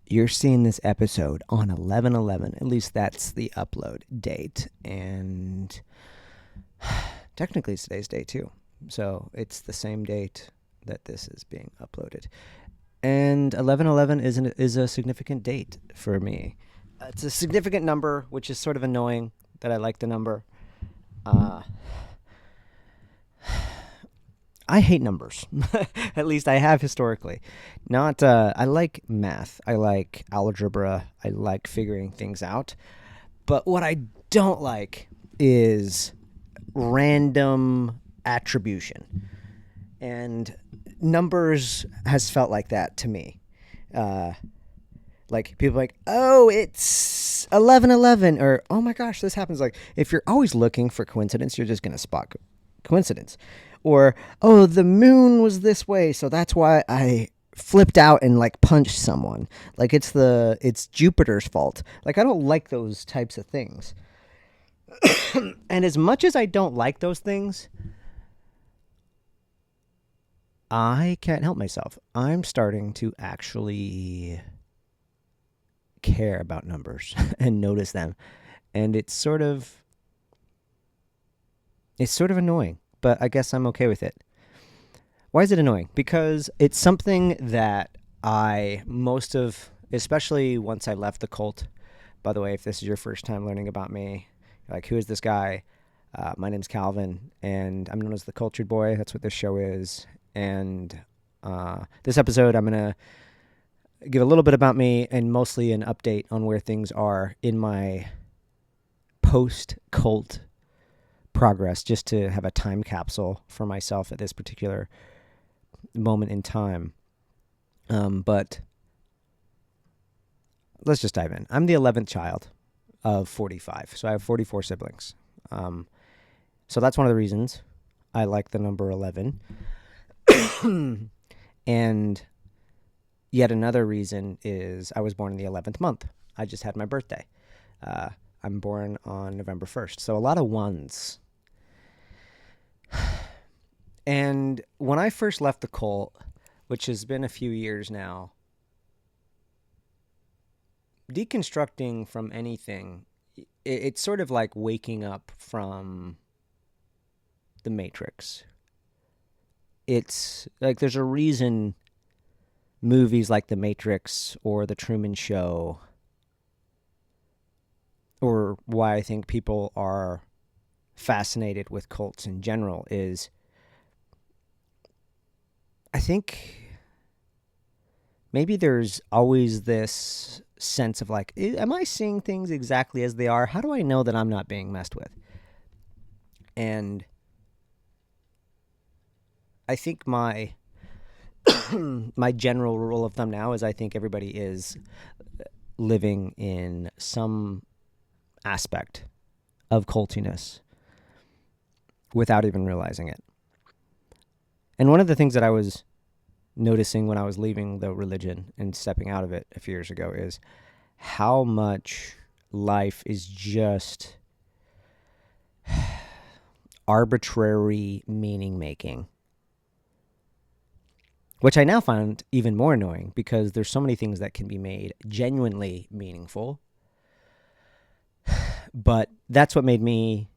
You're seeing this episode on 11/11. At least that's the upload date. And technically, it's today's day, too. So it's the same date that this is being uploaded. And 11/11 is a significant date for me. It's a significant number, which is sort of annoying that I like the number. I hate numbers. At least I have historically. Not. I like math. I like algebra. I like figuring things out. But what I don't like is random attribution. And numbers has felt like that to me. Like people are like, oh, it's 11/11, or oh my gosh, this happens. Like if you're always looking for coincidence, you're just gonna spot coincidence. Or oh, the moon was this way, so that's why I flipped out and like punched someone. Like it's Jupiter's fault. Like I don't like those types of things. And as much as I don't like those things, I can't help myself. I'm starting to actually care about numbers and notice them. And it's sort of annoying, but I guess I'm okay with it. Why is it annoying? Because it's something that especially once I left the cult. By the way, if this is your first time learning about me, like, who is this guy? My name's Calvin, and I'm known as the Cultured Boy. That's what this show is. And this episode, I'm going to give a little bit about me and mostly an update on where things are in my post-cult progress, just to have a time capsule for myself at this particular moment in time. But let's just dive in. I'm the 11th child of 45, so I have 44 siblings. So that's one of the reasons I like the number 11. And yet another reason is I was born in the 11th month. I just had my birthday. I'm born on November 1st. So a lot of ones. And when I first left the cult, which has been a few years now, deconstructing from anything, it's sort of like waking up from the Matrix. It's like there's a reason movies like The Matrix or The Truman Show, or why I think people are fascinated with cults in general, is I think maybe there's always this sense of like, am I seeing things exactly as they are? How do I know that I'm not being messed with? And I think my my general rule of thumb now is I think everybody is living in some aspect of cultiness without even realizing it. And one of the things that I was noticing when I was leaving the religion and stepping out of it a few years ago is how much life is just arbitrary meaning making, which I now find even more annoying because there's so many things that can be made genuinely meaningful. But that's what made me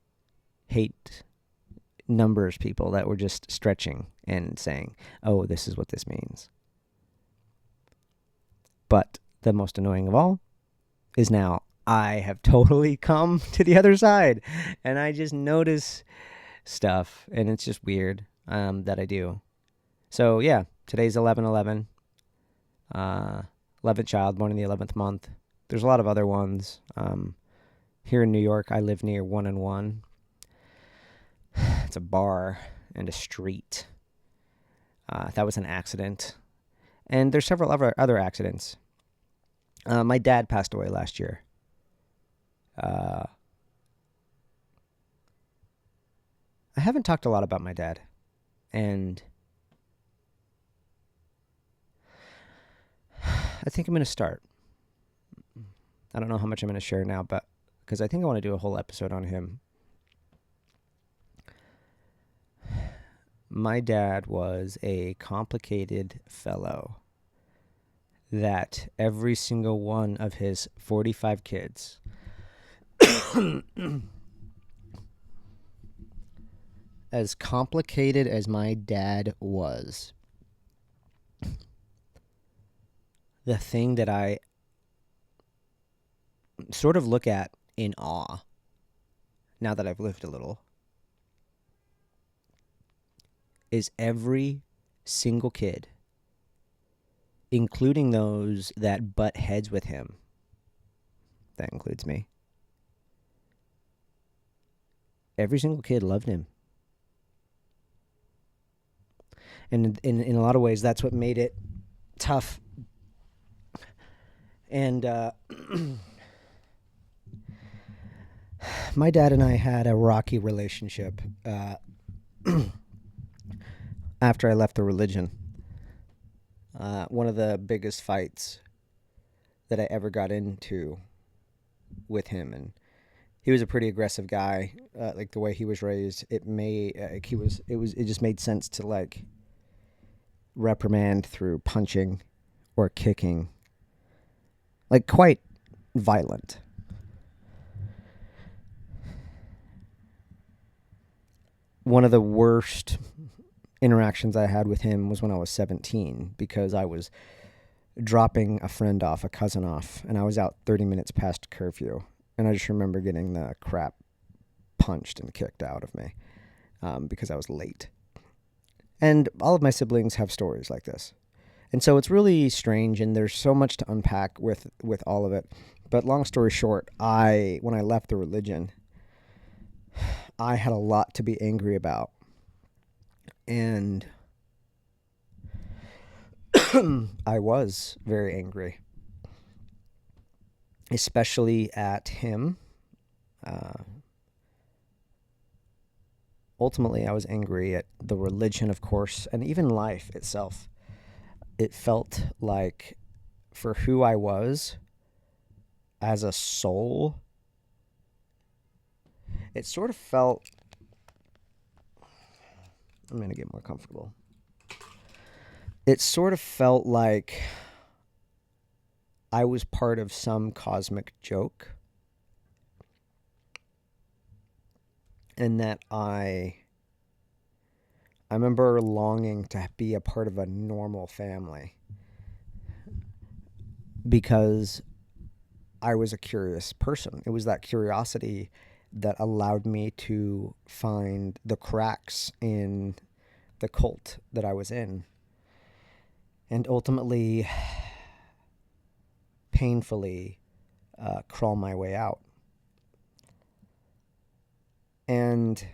hate numbers people that were just stretching and saying, oh, this is what this means. But the most annoying of all is now I have totally come to the other side, and I just notice stuff, and it's just weird that I do. So yeah, today's 11/11. 11th child, born in the 11th month. There's a lot of other ones. Here in New York, I live near 1&1. It's a bar and a street. That was an accident. And there's several other accidents. My dad passed away last year. I haven't talked a lot about my dad. And I think I'm going to start. I don't know how much I'm going to share now, but because I think I want to do a whole episode on him. My dad was a complicated fellow that every single one of his 45 kids as complicated as my dad was, the thing that I sort of look at in awe now that I've lived a little is every single kid, including those that butt heads with him. That includes me. Every single kid loved him. And in a lot of ways, that's what made it tough. And my dad and I had a rocky relationship after I left the religion. One of the biggest fights that I ever got into with him, and he was a pretty aggressive guy. Like the way he was raised, it just made sense to like reprimand through punching or kicking, like quite violent. One of the worst interactions I had with him was when I was 17, because I was dropping a cousin off, and I was out 30 minutes past curfew. And I just remember getting the crap punched and kicked out of me because I was late. And all of my siblings have stories like this. And so it's really strange, and there's so much to unpack with all of it. But long story short, when I left the religion, I had a lot to be angry about. And I was very angry, especially at him. Ultimately, I was angry at the religion, of course, and even life itself. It felt like, for who I was as a soul, it sort of felt... I'm going to get more comfortable. It sort of felt like I was part of some cosmic joke, and that I remember longing to be a part of a normal family because I was a curious person. It was that curiosity that allowed me to find the cracks in the cult that I was in, and ultimately, painfully, crawl my way out. And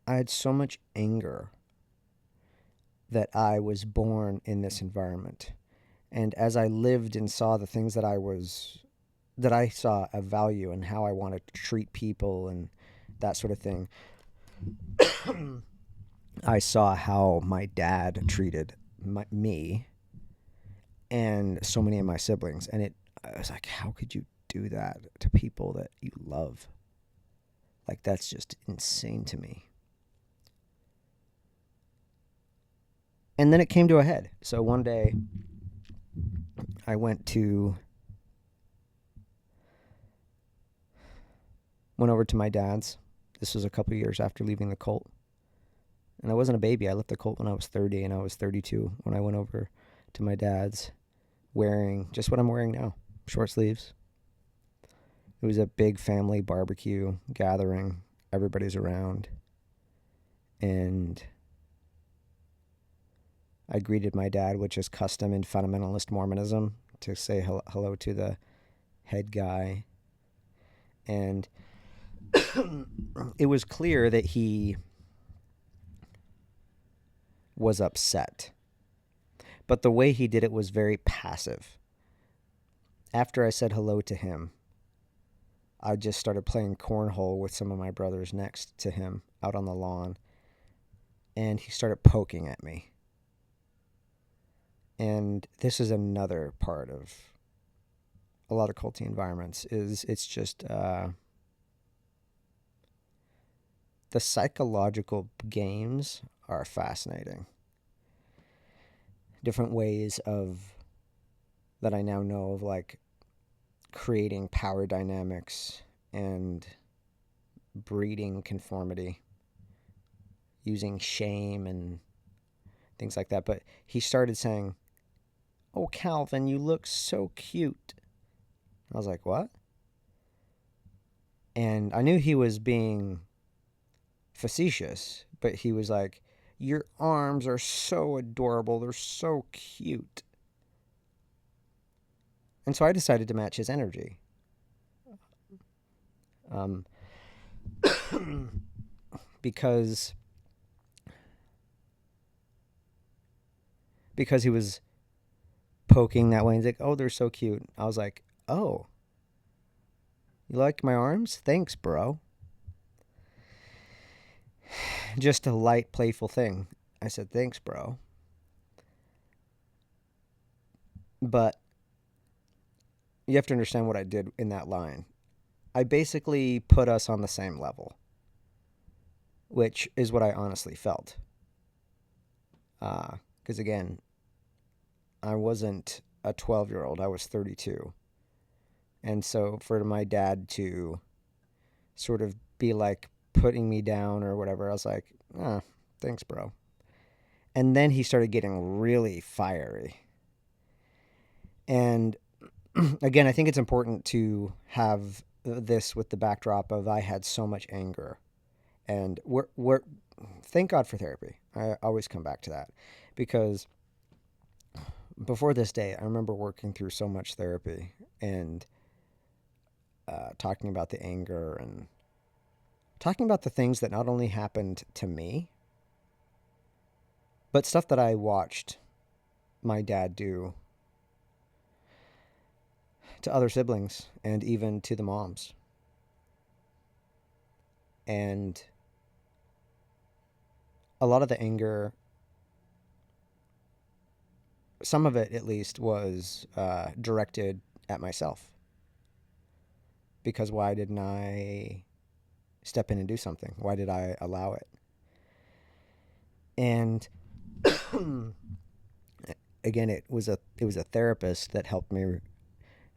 I had so much anger that I was born in this environment. And as I lived and saw the things that I saw a value in how I wanted to treat people and that sort of thing, I saw how my dad treated me and so many of my siblings. And I was like, how could you do that to people that you love? Like, that's just insane to me. And then it came to a head. So one day I went over to my dad's. This was a couple years after leaving the cult. And I wasn't a baby. I left the cult when I was 30, and I was 32 when I went over to my dad's, wearing just what I'm wearing now, short sleeves. It was a big family barbecue gathering. Everybody's around. And I greeted my dad, which is custom in fundamentalist Mormonism, to say hello to the head guy. And it was clear that he was upset. But the way he did it was very passive. After I said hello to him, I just started playing cornhole with some of my brothers next to him out on the lawn. And he started poking at me. And this is another part of a lot of culty environments, is it's just the psychological games are fascinating. different ways of that I now know of, like creating power dynamics and breeding conformity using shame and things like that. But he started saying, "Oh, Calvin, you look so cute." I was like, "What?" And I knew he was being facetious, but he was like, "Your arms are so adorable. They're so cute." And so I decided to match his energy. Um, because he was poking that way and he's like, "Oh, they're so cute." I was like, "Oh, you like my arms? Thanks, bro." Just a light, playful thing. I said, "Thanks, bro." But you have to understand what I did in that line. I basically put us on the same level, which is what I honestly felt. Because again, I wasn't a 12-year-old. I was 32. And so for my dad to sort of be like putting me down or whatever, I was like, thanks, bro. And then he started getting really fiery. And again, I think it's important to have this with the backdrop of I had so much anger. And we're thank God for therapy. I always come back to that. Because before this day, I remember working through so much therapy and talking about the anger and talking about the things that not only happened to me, but stuff that I watched my dad do to other siblings and even to the moms. And a lot of the anger, some of it at least, was directed at myself. Because why didn't I step in and do something? Why did I allow it? And again, it was a therapist that helped me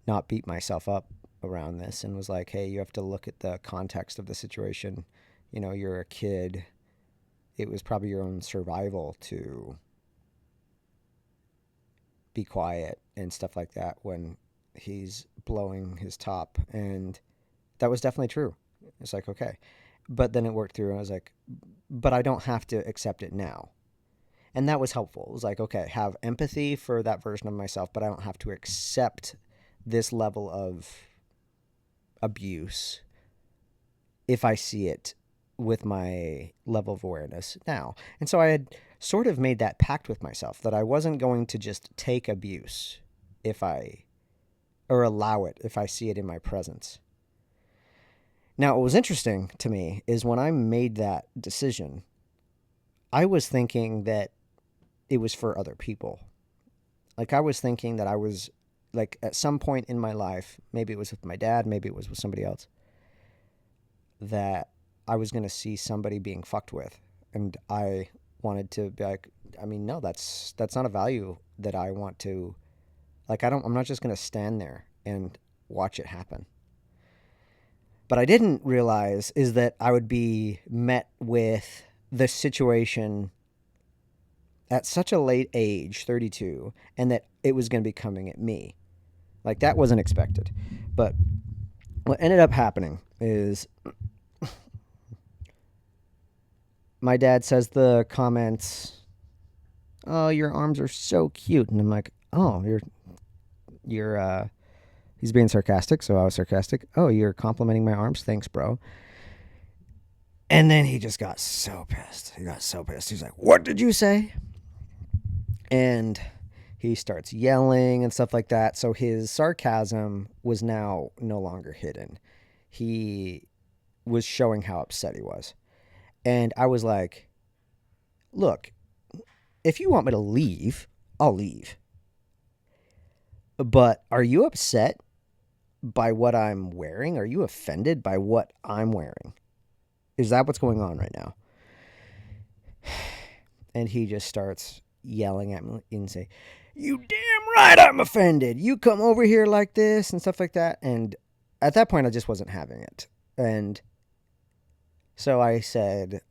not beat myself up around this and was like, "Hey, you have to look at the context of the situation. You know, you're a kid. It was probably your own survival to be quiet and stuff like that when he's blowing his top." And that was definitely true. It's like, okay. But then it worked through and I was like, but I don't have to accept it now. And that was helpful. It was like, okay, have empathy for that version of myself, but I don't have to accept this level of abuse if I see it with my level of awareness now. And so I had sort of made that pact with myself that I wasn't going to just take abuse or allow it if I see it in my presence. Now, what was interesting to me is when I made that decision, I was thinking that it was for other people. Like I was thinking that I was like at some point in my life, maybe it was with my dad, maybe it was with somebody else, that I was going to see somebody being fucked with. And I wanted to be like, I mean, no, that's not a value that I want to, like, I'm not just going to stand there and watch it happen. But I didn't realize is that I would be met with the situation at such a late age, 32, and that it was going to be coming at me. Like, that wasn't expected. But what ended up happening is my dad says the comments, "Oh, your arms are so cute." And I'm like, "Oh, he's being sarcastic." So I was sarcastic. "Oh, you're complimenting my arms? Thanks, bro." And then he just got so pissed. He's like, "What did you say?" And he starts yelling and stuff like that. So his sarcasm was now no longer hidden. He was showing how upset he was. And I was like, "Look, if you want me to leave, I'll leave. But are you upset by what I'm wearing? Are you offended by what I'm wearing? Is that what's going on right now?" And he just starts yelling at me and say, "You damn right I'm offended. You come over here like this," and stuff like that. And at that point, I just wasn't having it. And so I said,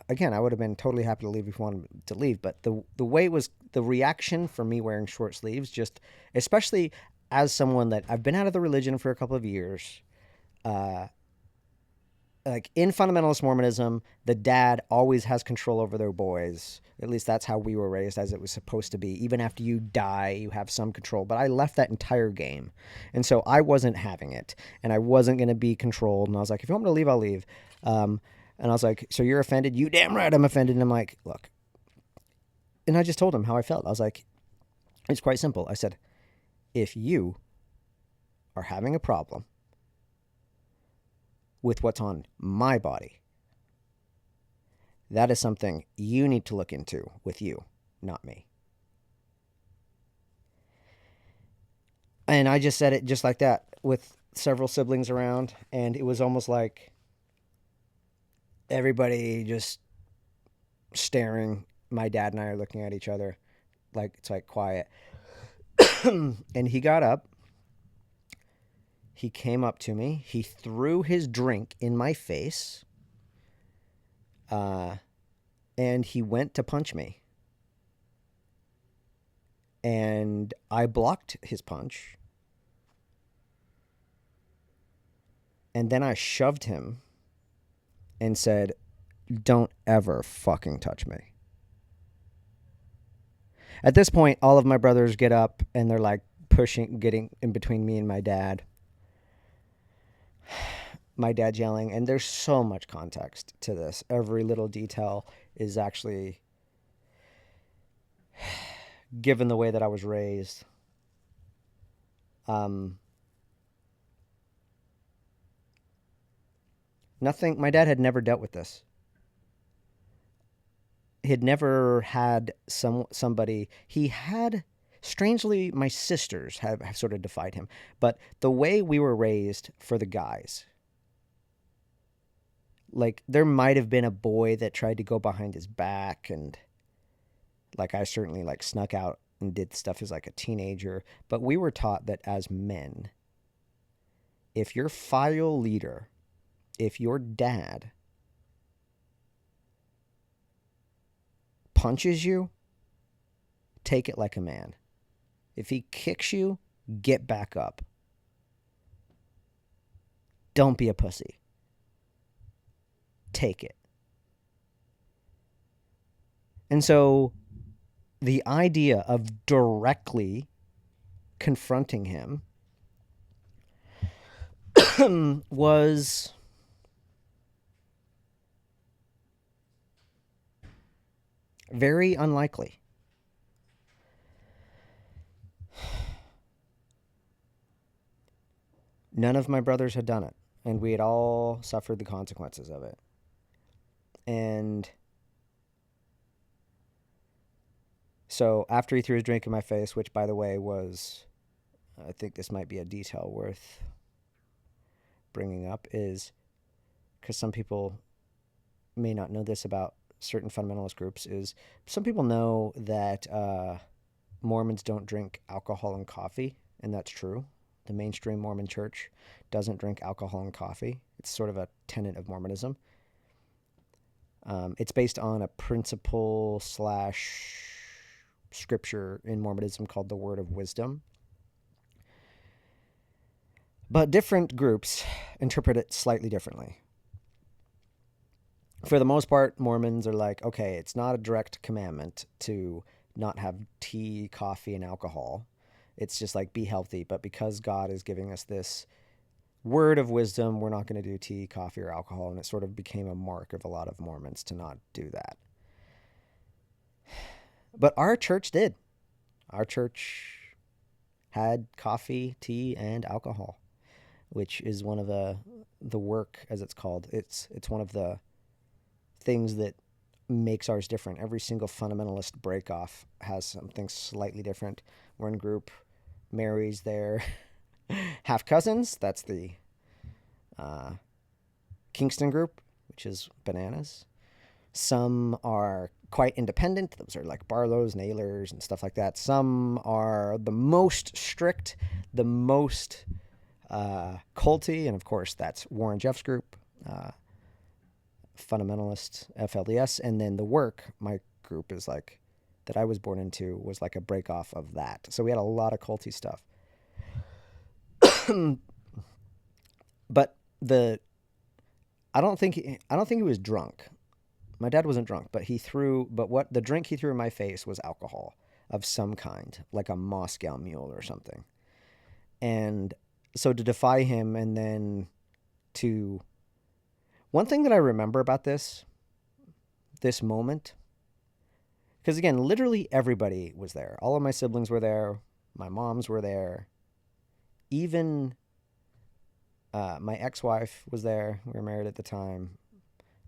again, I would have been totally happy to leave if you wanted to leave. But the way it was, the reaction for me wearing short sleeves, just especially as someone that I've been out of the religion for a couple of years, like in fundamentalist Mormonism, the dad always has control over their boys. At least that's how we were raised, as it was supposed to be. Even after you die, you have some control. But I left that entire game. And so I wasn't having it. And I wasn't going to be controlled. And I was like, if you want me to leave, I'll leave. And I was like, so you're offended? You damn right I'm offended. And I'm like, look. And I just told him how I felt. I was like, it's quite simple. I said, if you are having a problem with what's on my body, that is something you need to look into with you, not me. And I just said it just like that with several siblings around, and it was almost like everybody just staring. My dad and I are looking at each other like it's like quiet. And he got up. He came up to me. He threw his drink in my face. And he went to punch me. And I blocked his punch. And then I shoved him and said, "Don't ever fucking touch me." At this point, all of my brothers get up and they're like getting in between me and my dad. My dad's yelling, and there's so much context to this. Every little detail is actually, given the way that I was raised, nothing. My dad had never dealt with this. He had never had somebody. He had, strangely, my sisters have sort of defied him. But the way we were raised for the guys, like there might have been a boy that tried to go behind his back, and like I certainly like snuck out and did stuff as like a teenager. But we were taught that as men, if your file leader, if your dad punches you, take it like a man. If he kicks you, get back up. Don't be a pussy. Take it. And so the idea of directly confronting him was very unlikely. None of my brothers had done it, and we had all suffered the consequences of it. And so after he threw his drink in my face, which, by the way, was, I think this might be a detail worth bringing up, is because some people may not know this about certain fundamentalist groups, is some people know that Mormons don't drink alcohol and coffee, and that's true. The mainstream Mormon church doesn't drink alcohol and coffee. It's sort of a tenet of Mormonism. It's based on a principle / scripture in Mormonism called the Word of Wisdom. But different groups interpret it slightly differently. For the most part, Mormons are like, okay, it's not a direct commandment to not have tea, coffee, and alcohol. It's just like, be healthy. But because God is giving us this word of wisdom, we're not going to do tea, coffee, or alcohol. And it sort of became a mark of a lot of Mormons to not do that. But our church did. Our church had coffee, tea, and alcohol, which is one of the work, as it's called. It's one of the things that makes ours different. Every single fundamentalist breakoff has something slightly different. One group marries their half cousins. That's the Kingston group, which is bananas. Some are quite independent. Those are like Barlows, Nailers, and stuff like that. Some are the most strict, the most culty, and of course that's Warren Jeff's group, fundamentalist, FLDS, and then the work. My group is like that I was born into was like a break off of that. So we had a lot of culty stuff. But I don't think he was drunk. My dad wasn't drunk, but what the drink he threw in my face was alcohol of some kind, like a Moscow Mule or something. And so to defy him, and then to, one thing that I remember about this moment, because again, literally everybody was there. All of my siblings were there. My moms were there. Even my ex-wife was there. We were married at the time.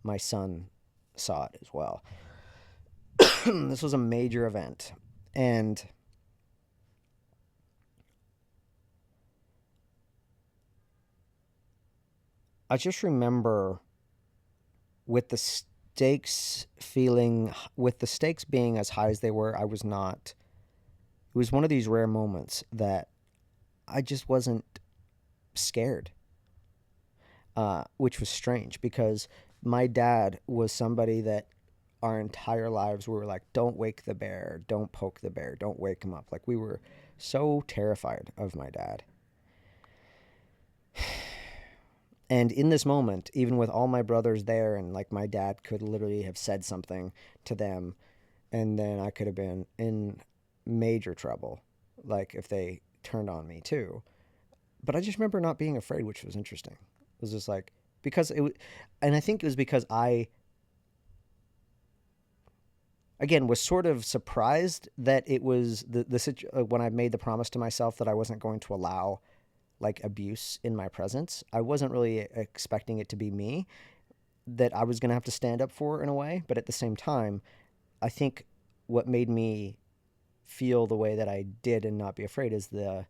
My son saw it as well. This was a major event. And I just remember with the stakes being as high as they were, it was one of these rare moments that I just wasn't scared, which was strange because my dad was somebody that our entire lives we were like, don't wake the bear, don't poke the bear, don't wake him up. Like, we were so terrified of my dad. And in this moment, even with all my brothers there, and like my dad could literally have said something to them, and then I could have been in major trouble, like if they turned on me too. But I just remember not being afraid, which was interesting. It was just like, because it was, and I think it was because I, again, was sort of surprised that it was when I made the promise to myself that I wasn't going to allow like abuse in my presence. I wasn't really expecting it to be me that I was going to have to stand up for in a way. But at the same time, I think what made me feel the way that I did and not be afraid is it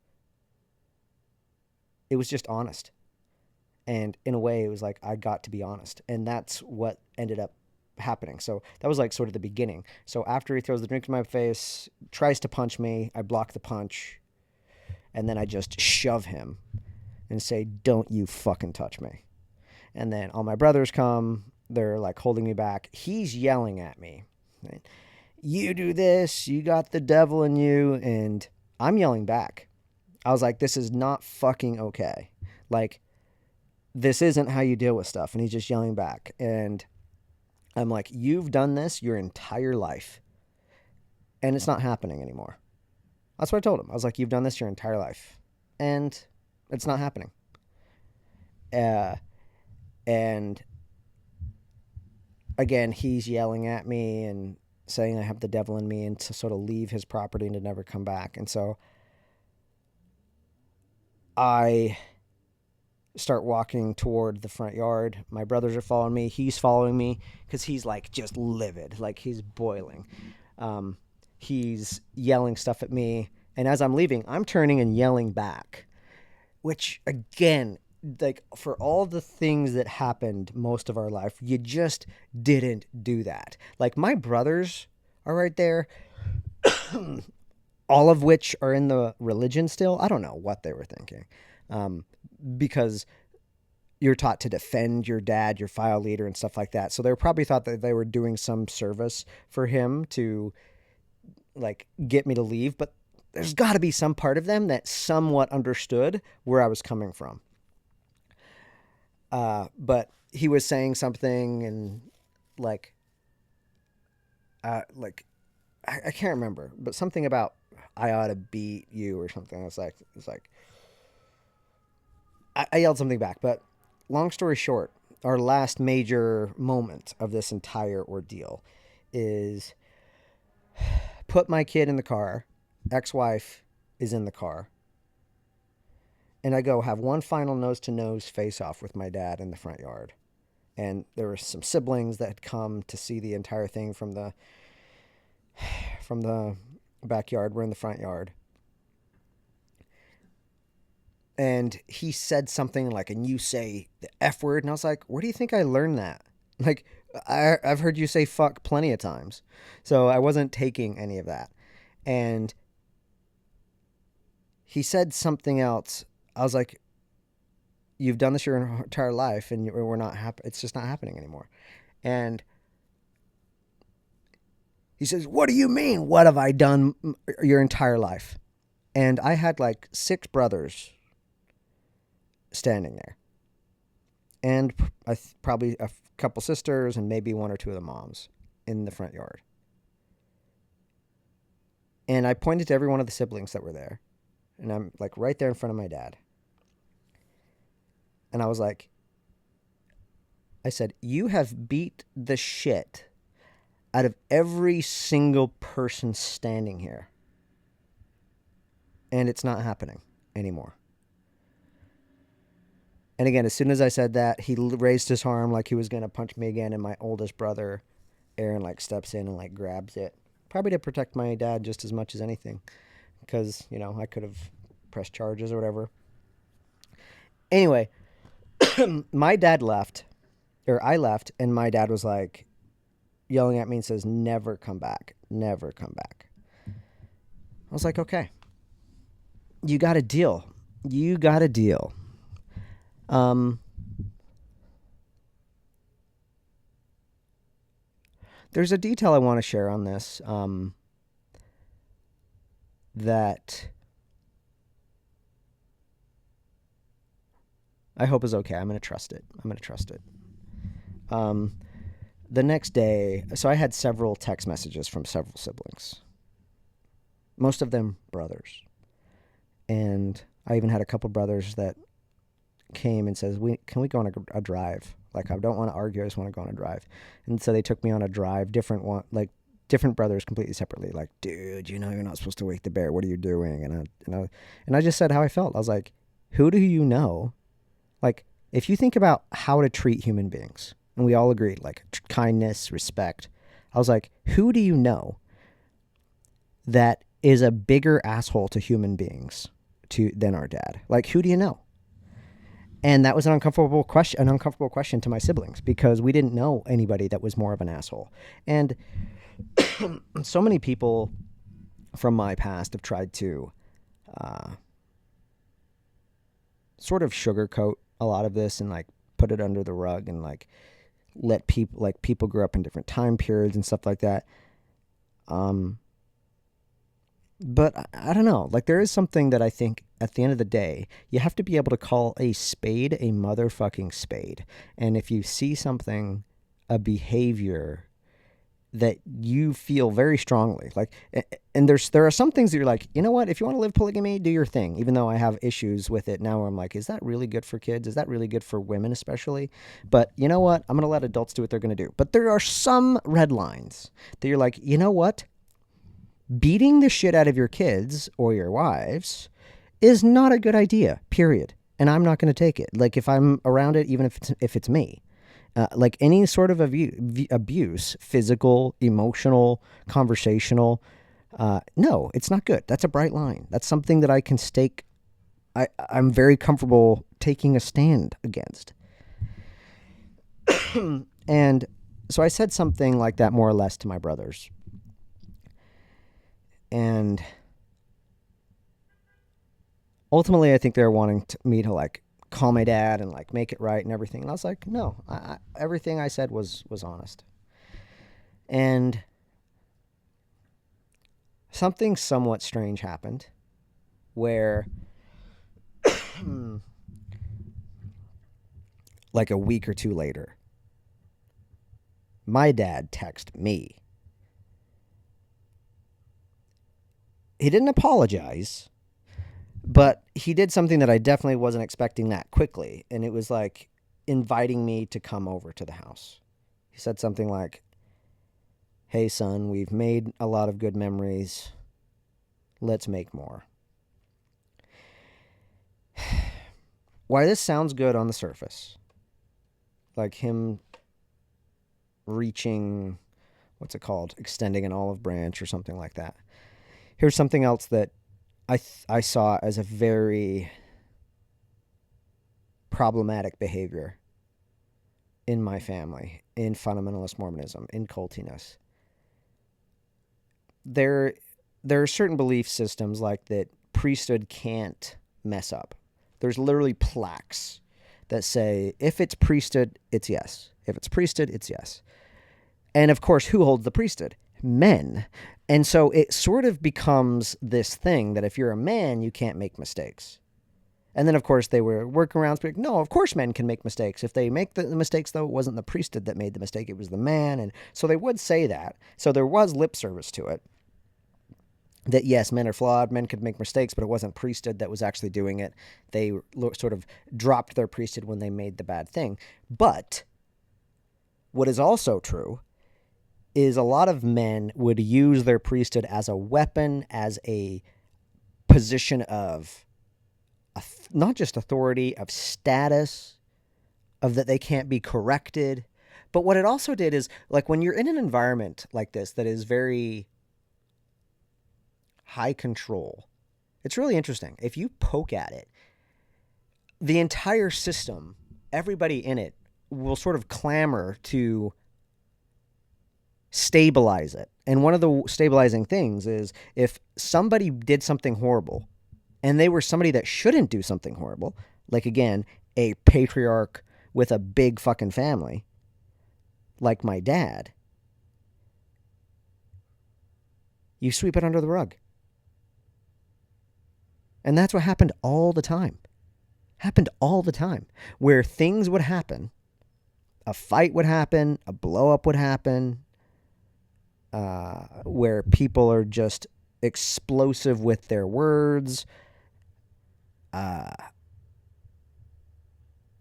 was just honest. And in a way, it was like I got to be honest. And that's what ended up happening. So that was like sort of the beginning. So after he throws the drink in my face, tries to punch me, I block the punch, and then I just shove him and say, don't you fucking touch me. And then all my brothers come. They're like holding me back. He's yelling at me. You do this. You got the devil in you. And I'm yelling back. I was like, this is not fucking okay. Like, this isn't how you deal with stuff. And he's just yelling back. And I'm like, you've done this your entire life. And it's not happening anymore. That's what I told him. I was like, you've done this your entire life. And it's not happening. And again, he's yelling at me and saying I have the devil in me and to sort of leave his property and to never come back. And so I start walking toward the front yard. My brothers are following me. He's following me because he's like just livid, like he's boiling. He's yelling stuff at me. And as I'm leaving, I'm turning and yelling back, which again, like for all the things that happened most of our life, you just didn't do that. Like my brothers are right there, all of which are in the religion still. I don't know what they were thinking, because you're taught to defend your dad, your file leader, and stuff like that. So they probably thought that they were doing some service for him to like get me to leave. But there's got to be some part of them that somewhat understood where I was coming from. But he was saying something and like I can't remember, but something about I ought to beat you or something. It's like I yelled something back. But long story short, our last major moment of this entire ordeal is put my kid in the car. Ex-wife is in the car. And I go have one final nose-to-nose face-off with my dad in the front yard. And there were some siblings that had come to see the entire thing from the backyard. We're in the front yard. And he said something like, and you say the F word. And I was like, where do you think I learned that? Like, I've heard you say fuck plenty of times. So I wasn't taking any of that. And he said something else. I was like, you've done this your entire life and we're not happy. It's just not happening anymore. And he says, what do you mean? What have I done your entire life? And I had like 6 brothers standing there. And probably a couple sisters and maybe 1 or 2 of the moms in the front yard. And I pointed to every one of the siblings that were there. And I'm like right there in front of my dad. And I was like, I said, you have beat the shit out of every single person standing here. And it's not happening anymore. And again, as soon as I said that, he raised his arm like he was going to punch me again. And my oldest brother, Aaron, like steps in and like grabs it. Probably to protect my dad just as much as anything. Because, you know, I could have pressed charges or whatever. Anyway, my dad left. Or I left. And my dad was like yelling at me and says, never come back. Never come back. I was like, okay. You got a deal. You got a deal. There's a detail I want to share on this that I hope is okay. I'm going to trust it. The next day, so I had several text messages from several siblings, most of them brothers. And I even had a couple brothers that came and says, can we go on a drive? Like, I don't want to argue. I just want to go on a drive. And so they took me on a drive, different brothers completely separately. Like, dude, you know, you're not supposed to wake the bear. What are you doing? And I just said how I felt. I was like, who do you know? Like, if you think about how to treat human beings, and we all agreed, like kindness, respect. I was like, who do you know that is a bigger asshole to human beings than our dad? Like, who do you know? And that was an uncomfortable question to my siblings because we didn't know anybody that was more of an asshole. And so many people from my past have tried to sort of sugarcoat a lot of this and like put it under the rug and like let people grow up in different time periods and stuff like that. But I don't know. Like, there is something that I think at the end of the day, you have to be able to call a spade a motherfucking spade. And if you see something, a behavior that you feel very strongly, like, and there are some things that you're like, you know what, if you want to live polygamy, do your thing. Even though I have issues with it now where I'm like, is that really good for kids? Is that really good for women especially? But you know what? I'm going to let adults do what they're going to do. But there are some red lines that you're like, you know what? Beating the shit out of your kids or your wives is not a good idea, period. And I'm not going to take it. Like, if I'm around it, even if it's me. Like any sort of abuse, physical, emotional, conversational, no, it's not good. That's a bright line. That's something that I can stake. I'm very comfortable taking a stand against. And so I said something like that more or less to my brothers. And ultimately, I think they're wanting me to like call my dad and like make it right and everything. And I was like, no, everything I said was honest. And something somewhat strange happened where like a week or two later, my dad texted me. He didn't apologize, but he did something that I definitely wasn't expecting that quickly. And it was like inviting me to come over to the house. He said something like, hey, son, we've made a lot of good memories. Let's make more. Why this sounds good on the surface, like him reaching, what's it called? Extending an olive branch or something like that. Here's something else that I saw as a very problematic behavior in my family. in fundamentalist Mormonism, in cultiness. There are certain belief systems like that priesthood can't mess up. There's literally plaques that say, if it's priesthood, it's yes. If it's priesthood, it's yes. And of course, who holds the priesthood? Men. And so it sort of becomes this thing that if you're a man, you can't make mistakes. And then, of course, they were workarounds. Like, no, of course men can make mistakes. If they make the mistakes, though, it wasn't the priesthood that made the mistake. It was the man. And so they would say that. So there was lip service to it. That, yes, men are flawed. Men could make mistakes, but it wasn't priesthood that was actually doing it. They sort of dropped their priesthood when they made the bad thing. But what is also true is a lot of men would use their priesthood as a weapon, as a position of not just authority, of status, of that they can't be corrected. But what it also did is, like, when you're in an environment like this that is very high control, it's really interesting. If you poke at it, the entire system, everybody in it, will sort of clamor to stabilize it. And one of the stabilizing things is if somebody did something horrible and they were somebody that shouldn't do something horrible, like, again, a patriarch with a big fucking family, like my dad, you sweep it under the rug. And that's what happened all the time. Happened all the time. Where things would happen, a fight would happen, a blow up would happen, where people are just explosive with their words.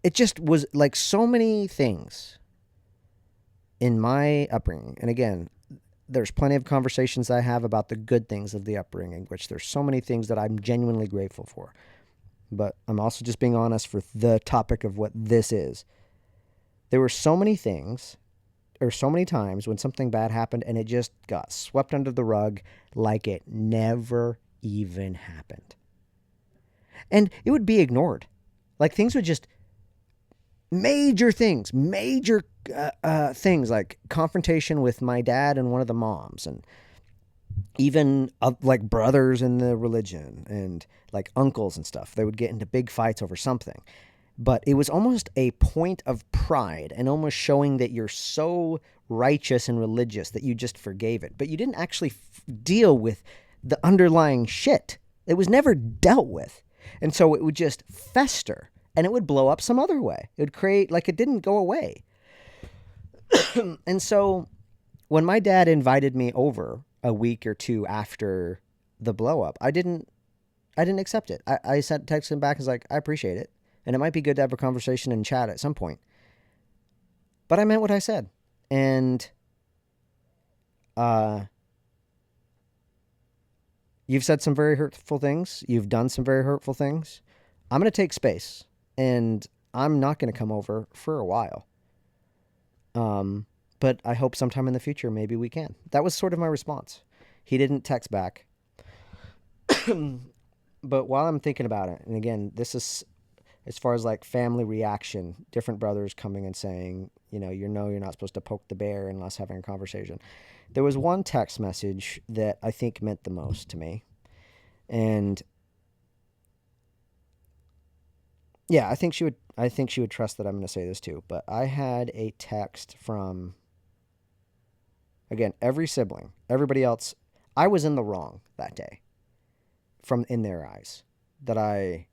It just was like so many things in my upbringing. And again, there's plenty of conversations I have about the good things of the upbringing, which there's so many things that I'm genuinely grateful for. But I'm also just being honest for the topic of what this is. There were so many things, or so many times when something bad happened and it just got swept under the rug like it never even happened. And it would be ignored. Like, things would just, major things like confrontation with my dad and one of the moms, and even like brothers in the religion and like uncles and stuff. They would get into big fights over something. But it was almost a point of pride and almost showing that you're so righteous and religious that you just forgave it. But you didn't actually deal with the underlying shit. It was never dealt with. And so it would just fester and it would blow up some other way. It would create, like, it didn't go away. And so when my dad invited me over a week or two after the blow up, I didn't accept it. I sent text him back and was like, I appreciate it. And it might be good to have a conversation and chat at some point. But I meant what I said. And you've said some very hurtful things. You've done some very hurtful things. I'm going to take space. And I'm not going to come over for a while. But I hope sometime in the future, maybe we can. That was sort of my response. He didn't text back. But while I'm thinking about it, and again, this is as far as like family reaction, different brothers coming and saying, you're not supposed to poke the bear unless having a conversation. There was one text message that I think meant the most to me. And yeah, I think she would trust that I'm going to say this too. But I had a text from, again, every sibling, everybody else. I was in the wrong that day, in their eyes, that I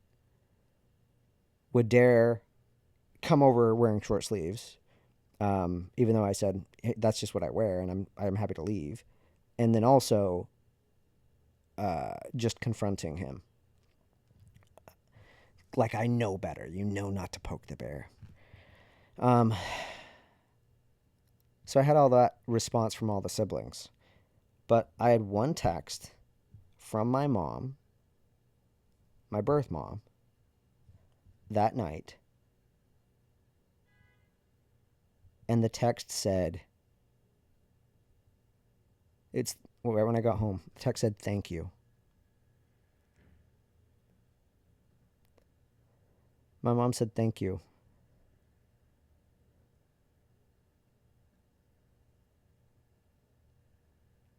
would dare come over wearing short sleeves, even though I said, hey, that's just what I wear, and I'm happy to leave. And then also just confronting him. Like, I know better. Not to poke the bear. So I had all that response from all the siblings. But I had one text from my mom, my birth mom, that night. And the text said, right when I got home, the text said, thank you. My mom said, thank you.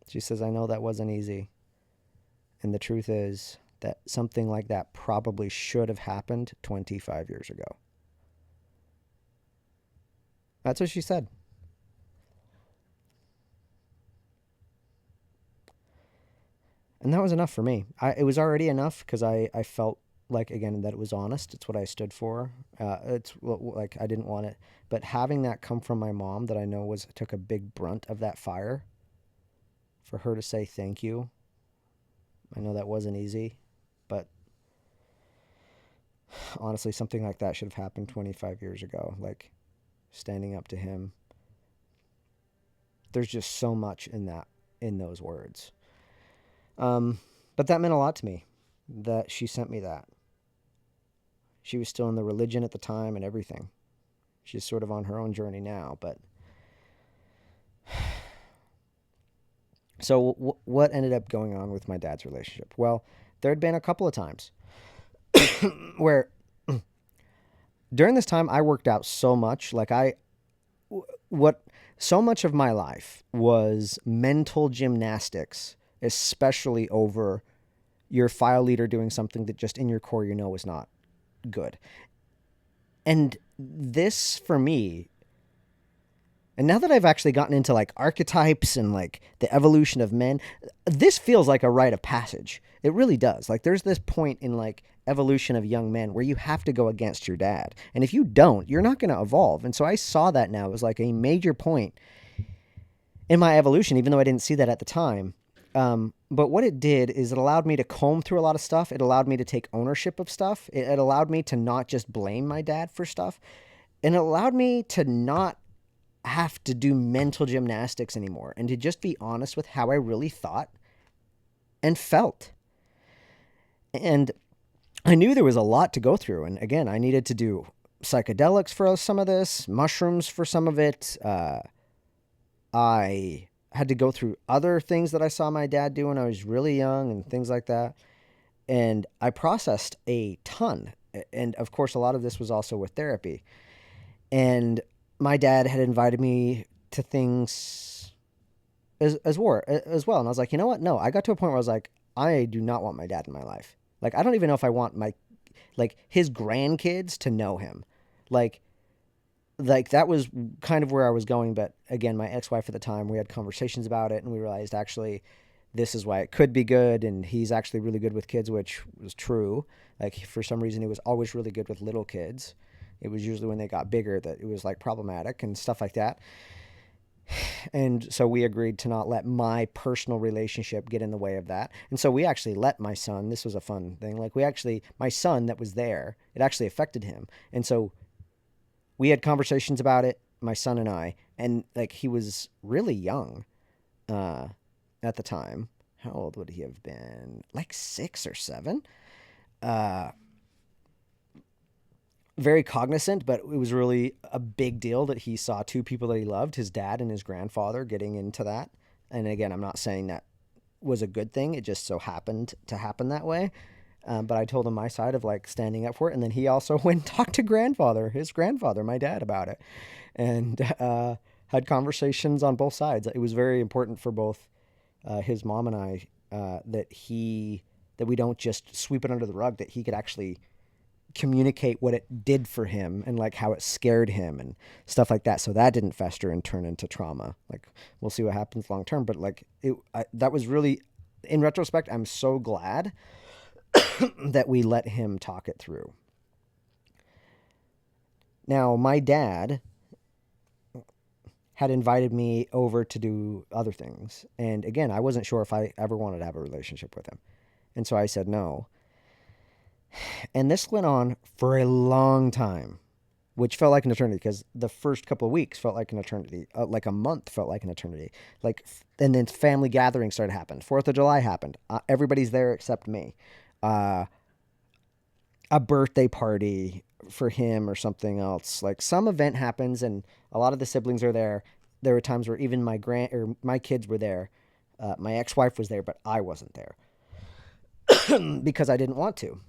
She says, I know that wasn't easy. And the truth is that something like that probably should have happened 25 years ago. That's what she said. And that was enough for me. It was already enough because I felt like, again, that it was honest. It's what I stood for. It's like I didn't want it. But having that come from my mom that I know took a big brunt of that fire, for her to say thank you, I know that wasn't easy. But honestly, something like that should have happened 25 years ago. Like standing up to him. There's just so much in those words. But that meant a lot to me, that she sent me that. She was still in the religion at the time and everything. She's sort of on her own journey now, but... So what ended up going on with my dad's relationship? Well, there had been a couple of times where during this time I worked out so much. Like so much of my life was mental gymnastics, especially over your file leader doing something that just in your core you know is not good. And this, for me, and now that I've actually gotten into like archetypes and like the evolution of men, this feels like a rite of passage. It really does. Like there's this point in like evolution of young men where you have to go against your dad. And if you don't, you're not going to evolve. And so I saw that now as like a major point in my evolution, even though I didn't see that at the time. But what it did is it allowed me to comb through a lot of stuff. It allowed me to take ownership of stuff. It allowed me to not just blame my dad for stuff. And it allowed me to not have to do mental gymnastics anymore and to just be honest with how I really thought and felt. And I knew there was a lot to go through. And again, I needed to do psychedelics for some of this, mushrooms for some of it. I had to go through other things that I saw my dad do when I was really young and things like that. And I processed a ton. And of course, a lot of this was also with therapy. And my dad had invited me to things as well. And I was like, you know what? No, I got to a point where I was like, I do not want my dad in my life. Like, I don't even know if I want his grandkids to know him. Like that was kind of where I was going. But again, my ex-wife at the time, we had conversations about it and we realized actually this is why it could be good. And he's actually really good with kids, which was true. Like for some reason, he was always really good with little kids. It was usually when they got bigger that it was like problematic and stuff like that. And so we agreed to not let my personal relationship get in the way of that. And so we actually let my son, this was a fun thing. Like my son that was there, it actually affected him. And so we had conversations about it, my son and I, and like he was really young at the time. How old would he have been? Like 6 or 7. Very cognizant, but it was really a big deal that he saw 2 people that he loved, his dad and his grandfather, getting into that. And again, I'm not saying that was a good thing. It just so happened to happen that way. But I told him my side of like standing up for it. And then he also went and talked to his grandfather, my dad, about it. And had conversations on both sides. It was very important for both his mom and I that we don't just sweep it under the rug, that he could actually communicate what it did for him and like how it scared him and stuff like that. So that didn't fester and turn into trauma. Like we'll see what happens long term, but like that was really, in retrospect, I'm so glad that we let him talk it through. Now, my dad had invited me over to do other things. And again, I wasn't sure if I ever wanted to have a relationship with him. And so I said no. And this went on for a long time, which felt like an eternity because the first couple of weeks felt like an eternity. Like a month felt like an eternity. And then family gatherings started to happen. 4th of July happened. Everybody's there except me. A birthday party for him or something else. Like some event happens and a lot of the siblings are there. There were times where even my kids were there. My ex-wife was there, but I wasn't there because I didn't want to.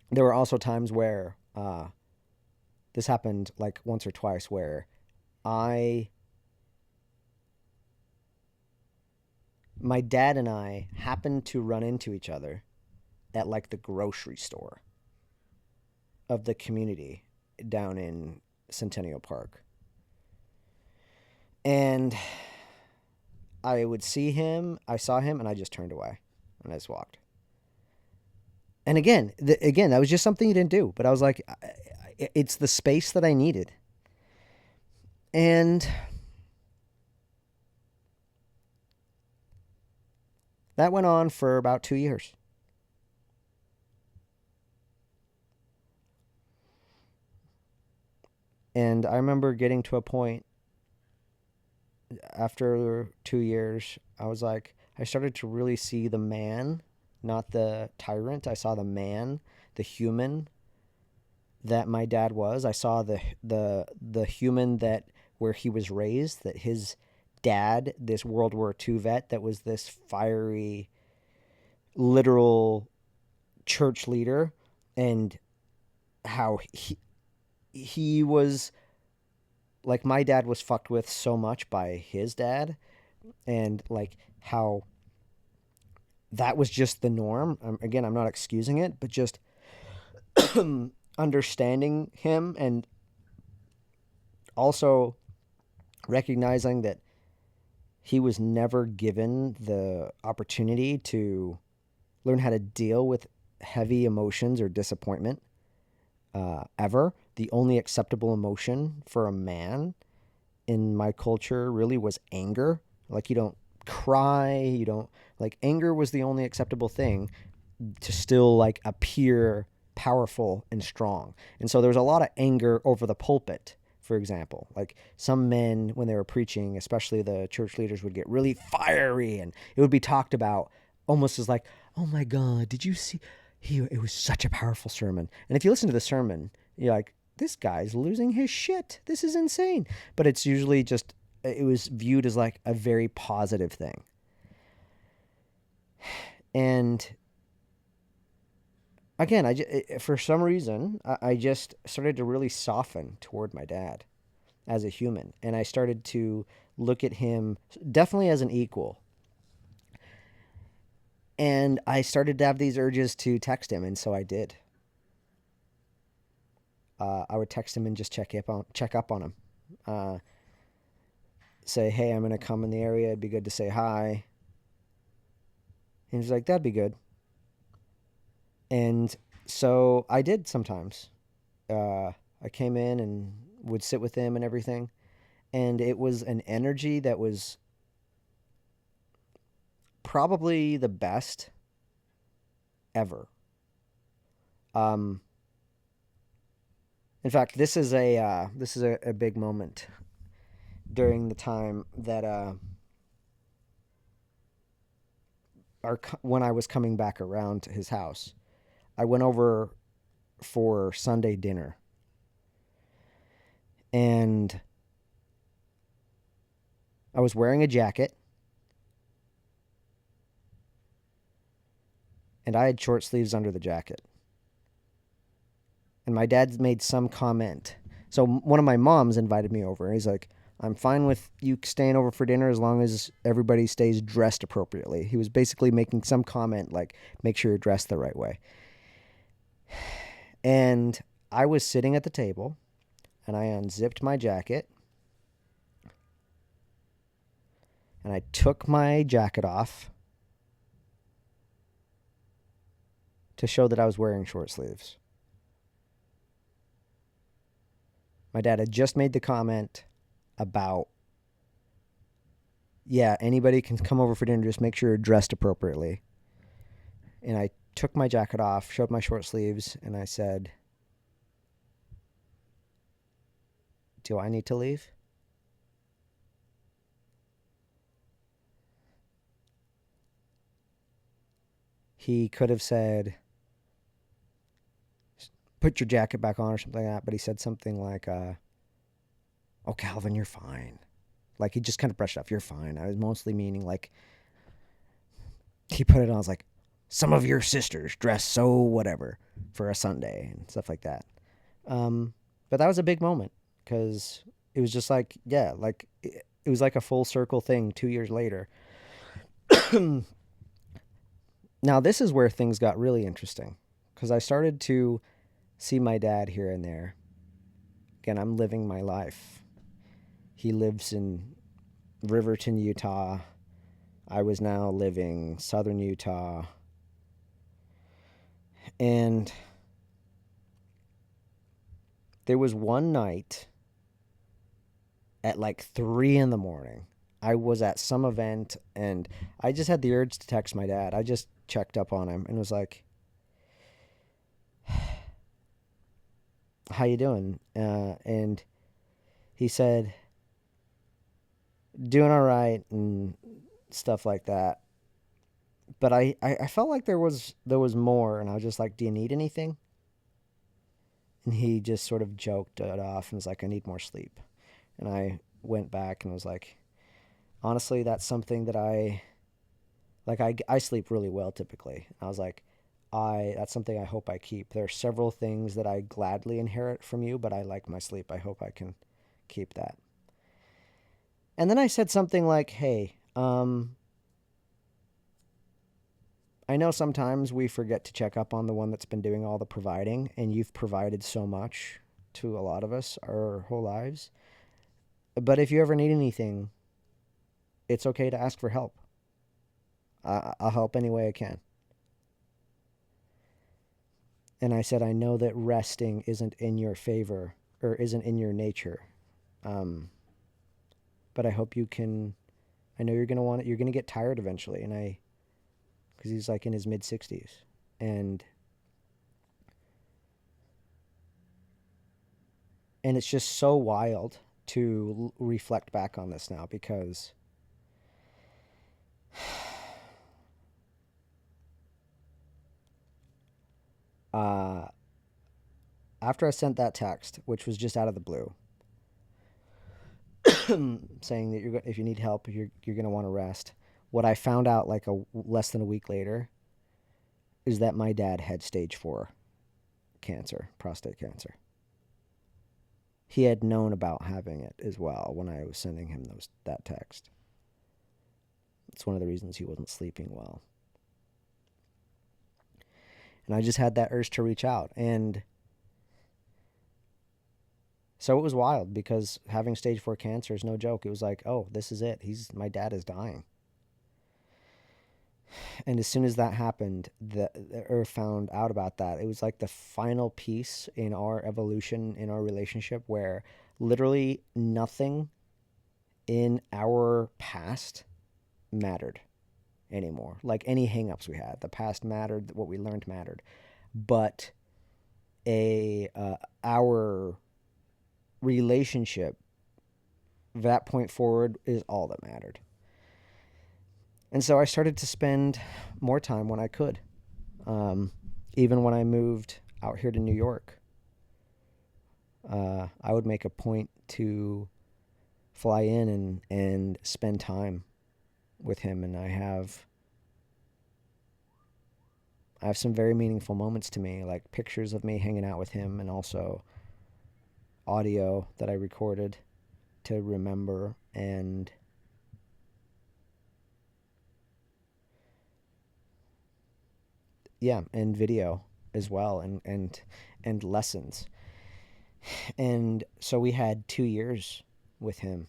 There were also times where this happened like once or twice where I my dad and I happened to run into each other at like the grocery store of the community down in Centennial Park. And I would see him, I saw him, and I just turned away and I just walked. And again, that was just something he didn't do. But I was like, it's the space that I needed. And that went on for about 2 years. And I remember getting to a point after 2 years, I was like, I started to really see the man, not the tyrant. I saw the man, the human that my dad was. I saw the human that where he was raised, that his dad, this World War II vet that was this fiery, literal church leader, and how he was like my dad was fucked with so much by his dad, and like how that was just the norm. Again, I'm not excusing it, but just understanding him and also recognizing that he was never given the opportunity to learn how to deal with heavy emotions or disappointment ever. The only acceptable emotion for a man in my culture really was anger. Like, you don't cry, you don't, like, anger was the only acceptable thing to still like appear powerful and strong. And so there was a lot of anger over the pulpit, for example. Like some men, when they were preaching, especially the church leaders, would get really fiery, and it would be talked about almost as like, oh my God, did you see? It was such a powerful sermon. And if you listen to the sermon, you're like, this guy's losing his shit. This is insane. But it's usually just, it was viewed as like a very positive thing. And again, for some reason, I just started to really soften toward my dad as a human. And I started to look at him definitely as an equal. And I started to have these urges to text him, and so I did. I would text him and just check up on him. Say, hey, I'm going to come in the area. It'd be good to say hi. And he's like, that'd be good. And so I did sometimes. I came in and would sit with him and everything. And it was an energy that was probably the best ever. In fact, this is a big moment during the time that when I was coming back around to his house. I went over for Sunday dinner, and I was wearing a jacket, and I had short sleeves under the jacket. And my dad made some comment. So one of my moms invited me over. He's like, I'm fine with you staying over for dinner as long as everybody stays dressed appropriately. He was basically making some comment like, make sure you're dressed the right way. And I was sitting at the table, and I unzipped my jacket, and I took my jacket off to show that I was wearing short sleeves. My dad had just made the comment about, yeah, anybody can come over for dinner, just make sure you're dressed appropriately. And I took my jacket off, showed my short sleeves, and I said, do I need to leave? He could have said, put your jacket back on or something like that, but he said something like, oh, Calvin, you're fine. Like, he just kind of brushed it off, you're fine. I was mostly meaning, like, he put it on, I was like, some of your sisters dress so whatever for a Sunday and stuff like that. But that was a big moment because it was just like, yeah, like, it was like a full circle thing 2 years later. Now, this is where things got really interesting because I started to see my dad here and there. Again, I'm living my life. He lives in Riverton, Utah. I was now living southern Utah. And there was one night at like 3 in the morning. I was at some event and I just had the urge to text my dad. I just checked up on him and was like, "How you doing?" And he said, "Doing all right," and stuff like that. But I felt like there was more, and I was just like, "Do you need anything?" And he just sort of joked it off and was like, "I need more sleep." And I went back and was like, "Honestly, that's something that I sleep really well typically." I was like, that's something I hope I keep. There are several things that I gladly inherit from you, but I like my sleep. I hope I can keep that. And then I said something like, "Hey, I know sometimes we forget to check up on the one that's been doing all the providing, and you've provided so much to a lot of us our whole lives. But if you ever need anything, it's okay to ask for help. I'll help any way I can." And I said, "I know that resting isn't in your favor or isn't in your nature. Um, but I hope you can. I know you're going to want it. You're going to get tired eventually." Because he's like in his mid 60s. And it's just so wild to reflect back on this now because uh, after I sent that text, which was just out of the blue, saying that if you need help, you're going to want to rest. What I found out like less than a week later is that my dad had stage 4 cancer, prostate cancer. He had known about having it as well when I was sending him that text. It's one of the reasons he wasn't sleeping well. And I just had that urge to reach out. And so it was wild because having stage 4 cancer is no joke. It was like, oh, this is it. My dad is dying. And as soon as that happened, or found out about that, it was like the final piece in our evolution, in our relationship, where literally nothing in our past mattered anymore. Like any hangups we had, the past mattered, what we learned mattered, but our relationship, that point forward, is all that mattered. And so I started to spend more time when I could. Even when I moved out here to New York, I would make a point to fly in and spend time with him. And I have some very meaningful moments to me, like pictures of me hanging out with him and also audio that I recorded to remember, and yeah, and video as well, and lessons. And so we had 2 years with him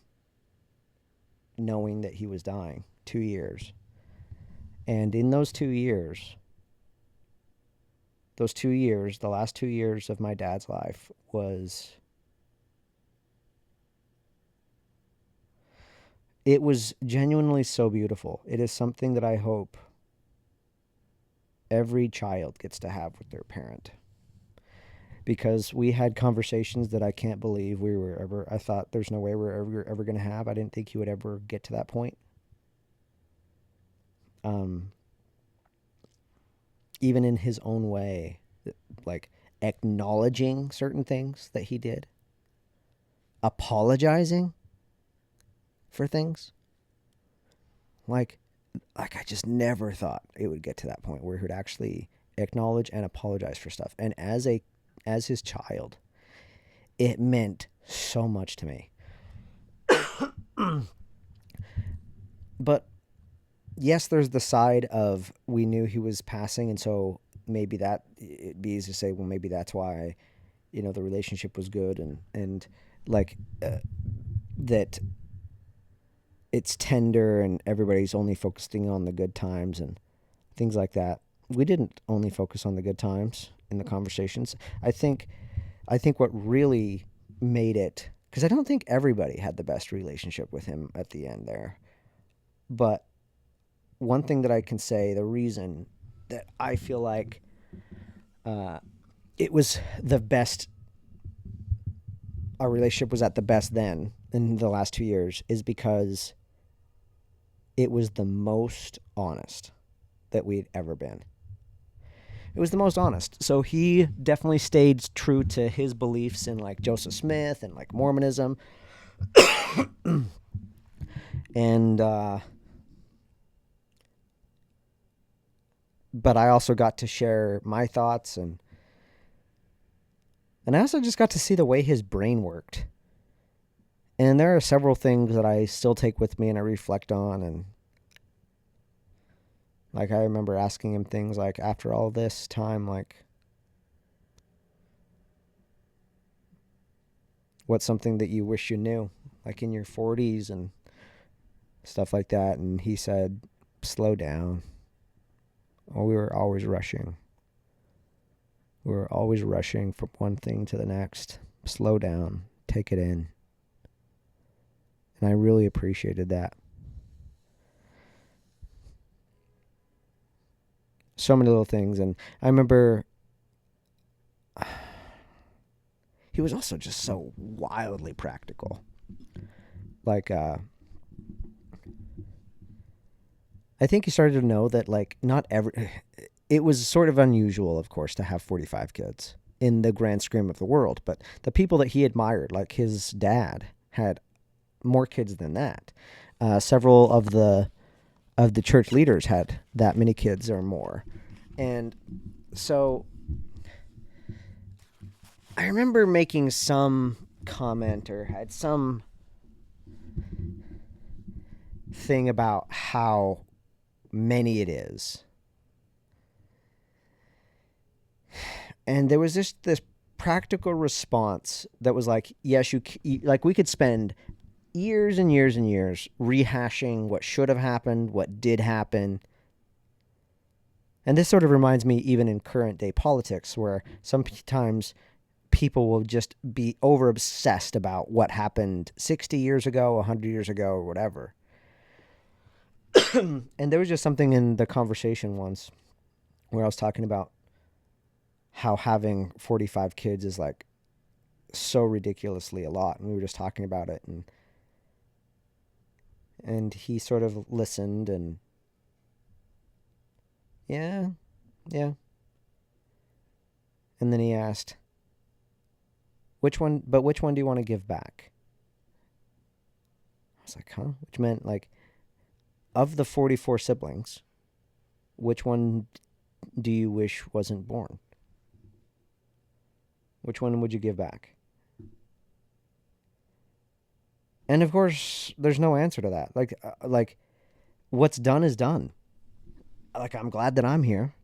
knowing that he was dying. 2 years. And in those 2 years, the last 2 years of my dad's life it was genuinely so beautiful. It is something that I hope every child gets to have with their parent. Because we had conversations that I can't believe I thought there's no way we're ever going to have. I didn't think he would ever get to that point. Even in his own way, like acknowledging certain things that he did, apologizing for things. Like I just never thought it would get to that point where he would actually acknowledge and apologize for stuff. And as his child, it meant so much to me. But yes, there's the side of we knew he was passing, and so maybe that it'd be easy to say, well, maybe that's why, the relationship was good, and like that it's tender and everybody's only focusing on the good times and things like that. We didn't only focus on the good times in the conversations. I think what really made it, because I don't think everybody had the best relationship with him at the end there, but one thing that I can say, the reason that I feel like uh, it was the best, our relationship was at the best then in the last 2 years, is because it was the most honest that we'd ever been. It was the most honest. So he definitely stayed true to his beliefs in like Joseph Smith and like Mormonism. And, but I also got to share my thoughts, and I also just got to see the way his brain worked. And there are several things that I still take with me and I reflect on. And like, I remember asking him things like, after all this time, like, what's something that you wish you knew, like in your 40s and stuff like that. And he said, slow down. Oh, we were always rushing. We were always rushing from one thing to the next. Slow down. Take it in. And I really appreciated that. So many little things. And I remember he was also just so wildly practical. Like, I think he started to know that, like, not every... It was sort of unusual, of course, to have 45 kids in the grand scheme of the world. But the people that he admired, like his dad, had more kids than that. Several of the church leaders had that many kids or more. And so I remember making some comment or had some thing about how many it is. And there was just this practical response that was like, yes, like we could spend years and years and years rehashing what should have happened, what did happen. And this sort of reminds me, even in current day politics, where sometimes people will just be over obsessed about what happened 60 years ago, 100 years ago, or whatever. And there was just something in the conversation once where I was talking about how having 45 kids is like so ridiculously a lot. And we were just talking about it, and he sort of listened and yeah. And then he asked, which one do you want to give back? I was like, huh? Which meant, like, of the 44 siblings, which one do you wish wasn't born? Which one would you give back? And of course, there's no answer to that. Like what's done is done. Like, I'm glad that I'm here.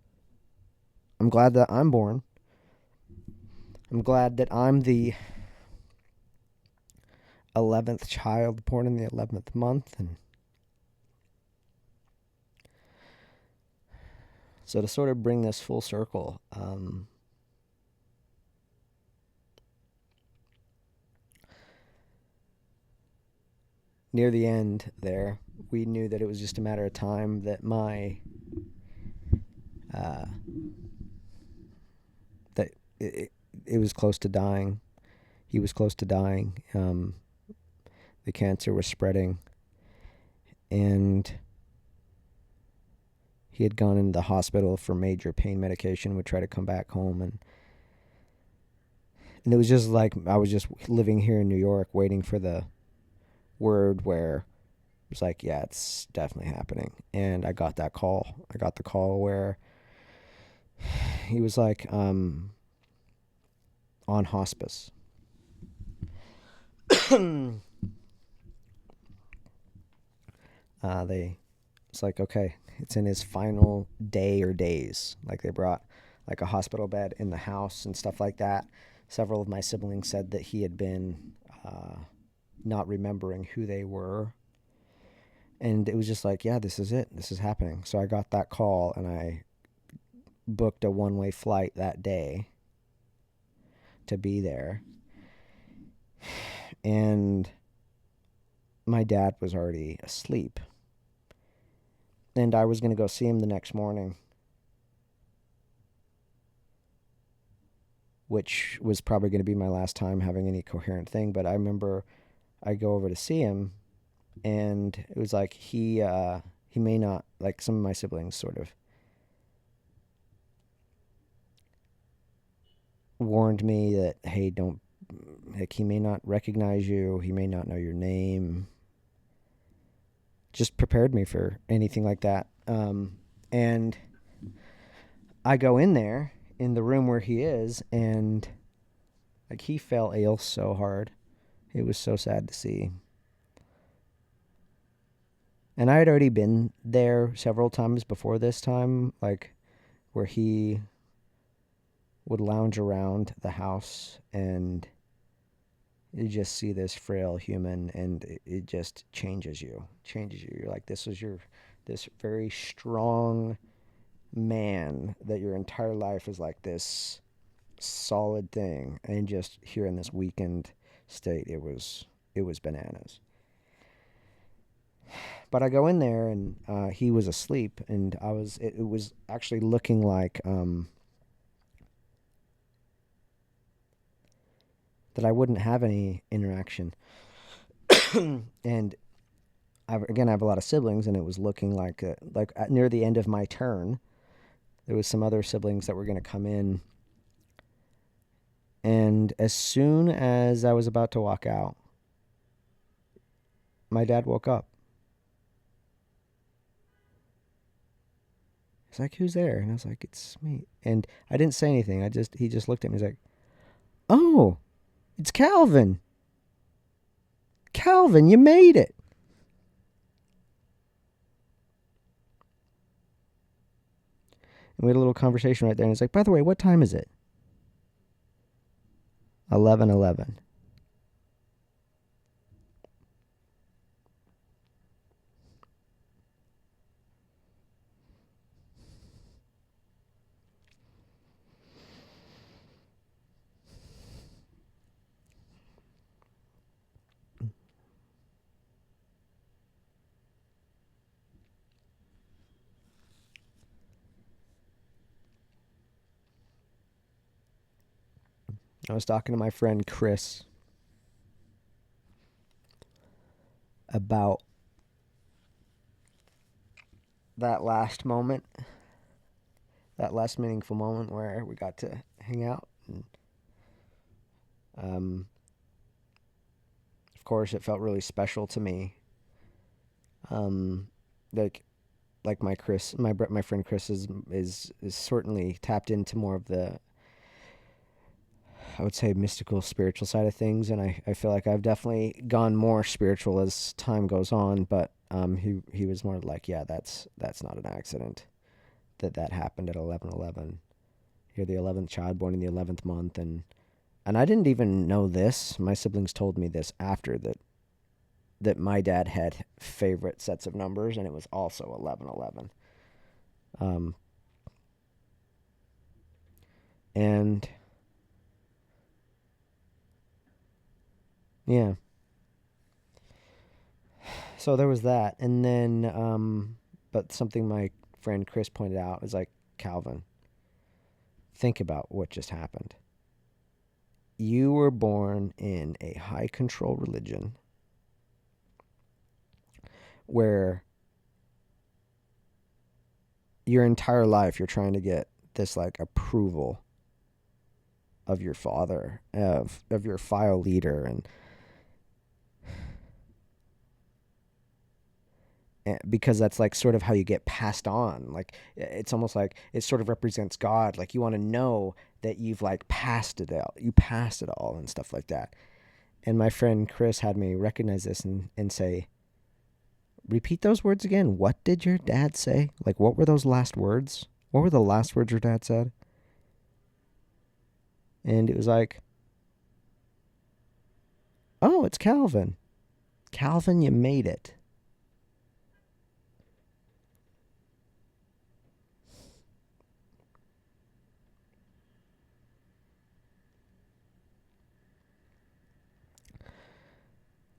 I'm glad that I'm born. I'm glad that I'm the 11th child born in the 11th month. And so to sort of bring this full circle, near the end there, we knew that it was just a matter of time that that it was close to dying. He was close to dying. The cancer was spreading, and he had gone into the hospital for major pain medication, would try to come back home, and it was just like I was just living here in New York waiting for the word where it was like, yeah, it's definitely happening. And I got that call. I got the call where he was like on hospice. They It's like, okay, it's in his final day or days. Like they brought like a hospital bed in the house and stuff like that. Several of my siblings said that he had been not remembering who they were. And it was just like, yeah, this is it. This is happening. So I got that call and I booked a one-way flight that day to be there. And my dad was already asleep. And I was going to go see him the next morning, which was probably going to be my last time having any coherent thing. But I remember I go over to see him, and it was like he may not, like some of my siblings sort of warned me that, hey, don't, like, he may not recognize you, he may not know your name. Just prepared me for anything like that. And I go in there in the room where he is, and like he fell ill so hard. It was so sad to see. And I had already been there several times before this time, like where he would lounge around the house and you just see this frail human, and it just changes you. You're like, this very strong man that your entire life is like this solid thing, and just here in this weakened state, it was bananas. But I go in there, and he was asleep, and it was actually looking like that I wouldn't have any interaction. And I have a lot of siblings, and it was looking like near the end of my turn, there was some other siblings that were going to come in. And as soon as I was about to walk out, my dad woke up. He's like, who's there? And I was like, it's me. And I didn't say anything. He just looked at me. He's like, oh, it's Calvin. Calvin, you made it. And we had a little conversation right there. And he's like, by the way, what time is it? 11:11. I was talking to my friend Chris about that last moment, that last meaningful moment where we got to hang out. And, of course, it felt really special to me. Like my friend Chris is certainly tapped into more of the, I would say, mystical, spiritual side of things, and I feel like I've definitely gone more spiritual as time goes on. But he was more like, yeah, that's not an accident that happened at 11:11. You're the 11th child born in the 11th month, and I didn't even know this. My siblings told me this after that my dad had favorite sets of numbers, and it was also 11:11. And yeah. So there was that. And then, but something my friend Chris pointed out was like, Calvin, think about what just happened. You were born in a high control religion where your entire life you're trying to get this like approval of your father, of your file leader, and because that's like sort of how you get passed on. Like it's almost like it sort of represents God. Like you want to know that you've like passed it out, you passed it all and stuff like that. And my friend Chris had me recognize this and say, repeat those words again. What did your dad say? Like, what were those last words? What were the last words your dad said? And it was like, oh, it's Calvin. Calvin, you made it.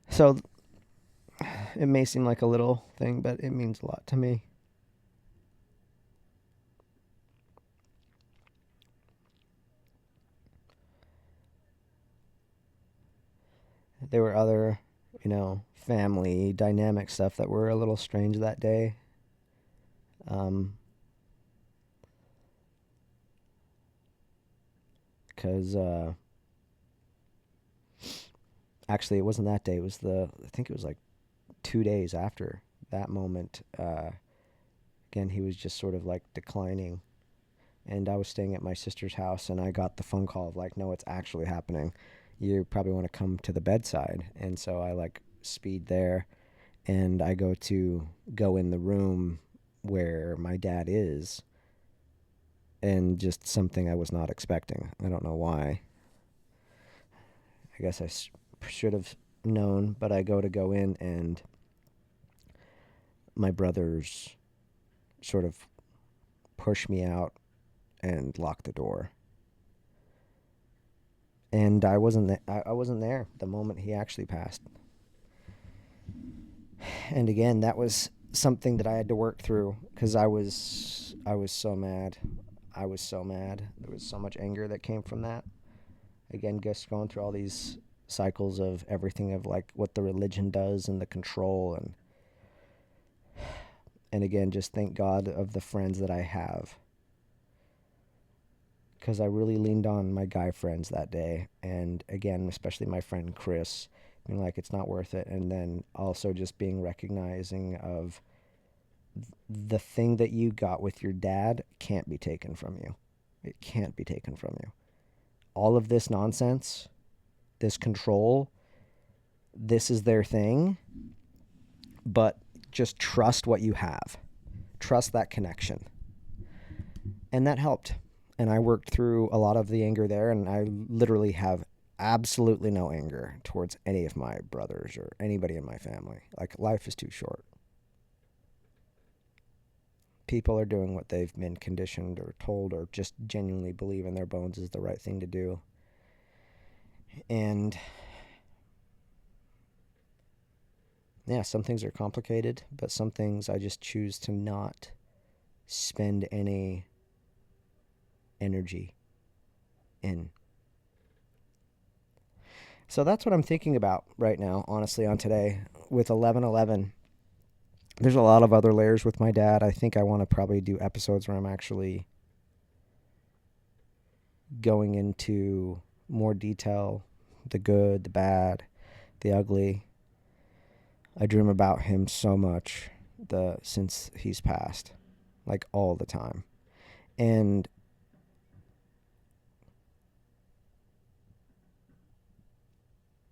So it may seem like a little thing, but it means a lot to me. There were other, family dynamic stuff that were a little strange that day. Because actually, it wasn't that day. It was I think it was like 2 days after that moment. Again, he was just sort of like declining. And I was staying at my sister's house, and I got the phone call of like, no, it's actually happening. You probably want to come to the bedside. And so I like speed there, and I go in the room where my dad is, and just something I was not expecting. I don't know why. I guess I should have known, but I go in, and my brothers sort of push me out and lock the door. And I wasn't I wasn't there the moment he actually passed. And again, that was something that I had to work through, because I was so mad. I was so mad. There was so much anger that came from that. Again, just going through all these cycles of everything, of like what the religion does and the control, and again, just thank God of the friends that I have, because I really leaned on my guy friends that day. And again, especially my friend Chris, being like, it's not worth it. And then also just being recognizing of the thing that you got with your dad can't be taken from you. It can't be taken from you. All of this nonsense, this control, this is their thing, but just trust what you have. Trust that connection. And that helped. And I worked through a lot of the anger there, and I literally have absolutely no anger towards any of my brothers or anybody in my family. Like, life is too short. People are doing what they've been conditioned or told, or just genuinely believe in their bones is the right thing to do. And yeah, some things are complicated, but some things I just choose to not spend any energy in. So that's what I'm thinking about right now, honestly, on today with 11/11. There's a lot of other layers with my dad. I think I want to probably do episodes where I'm actually going into more detail, the good, the bad, the ugly. I dream about him so much since he's passed, like all the time. And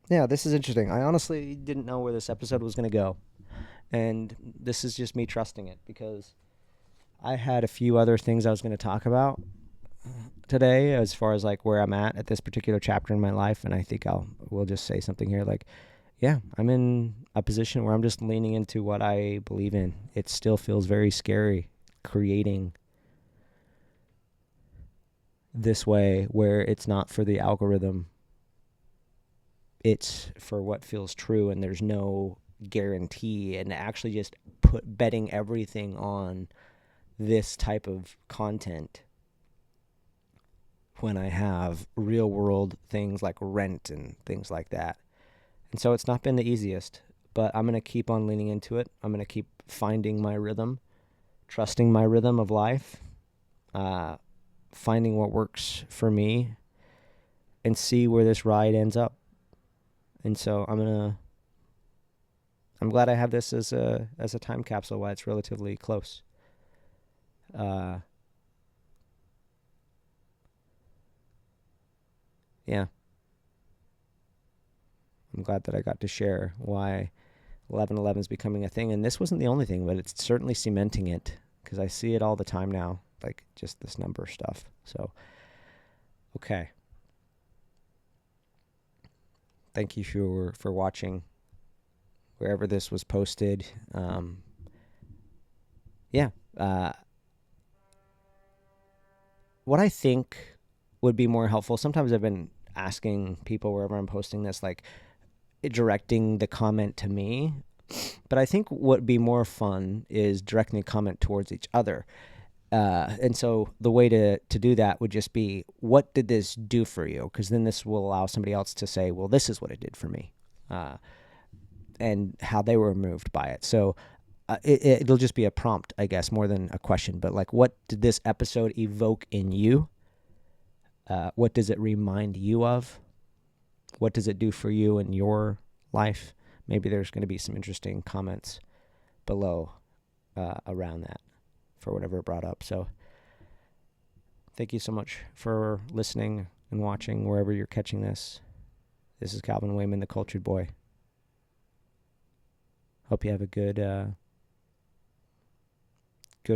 yeah, this is interesting. I honestly didn't know where this episode was going to go. And this is just me trusting it, because I had a few other things I was going to talk about today, as far as like where I'm at this particular chapter in my life. And I think we'll just say something here like, yeah, I'm in a position where I'm just leaning into what I believe in. It still feels very scary creating this way, where it's not for the algorithm. It's for what feels true, and there's no guarantee, and actually just betting everything on this type of content when I have real world things like rent and things like that. And so it's not been the easiest, but I'm going to keep on leaning into it. I'm going to keep finding my rhythm, trusting my rhythm of life, finding what works for me, and see where this ride ends up. And so I'm glad I have this as a time capsule while it's relatively close. Yeah. I'm glad that I got to share why 1111 is becoming a thing, and this wasn't the only thing, but it's certainly cementing it because I see it all the time now, like just this number stuff. So, okay. Thank you for watching wherever this was posted. Yeah. What I think would be more helpful, sometimes I've been asking people wherever I'm posting this, like directing the comment to me. But I think what would be more fun is directing the comment towards each other. And so the way to do that would just be, what did this do for you? Because then this will allow somebody else to say, well, this is what it did for me, and how they were moved by it. So it'll just be a prompt, I guess, more than a question. But like, what did this episode evoke in you? What does it remind you of? What does it do for you in your life? Maybe there's going to be some interesting comments below around that for whatever it brought up. So thank you so much for listening and watching wherever you're catching this. This is Calvin Wayman, the Cultured Boy. Hope you have a good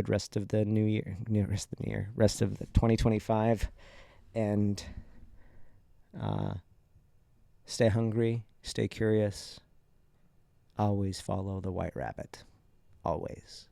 rest of the new year, rest of the 2025, and stay hungry, stay curious, always follow the white rabbit, always.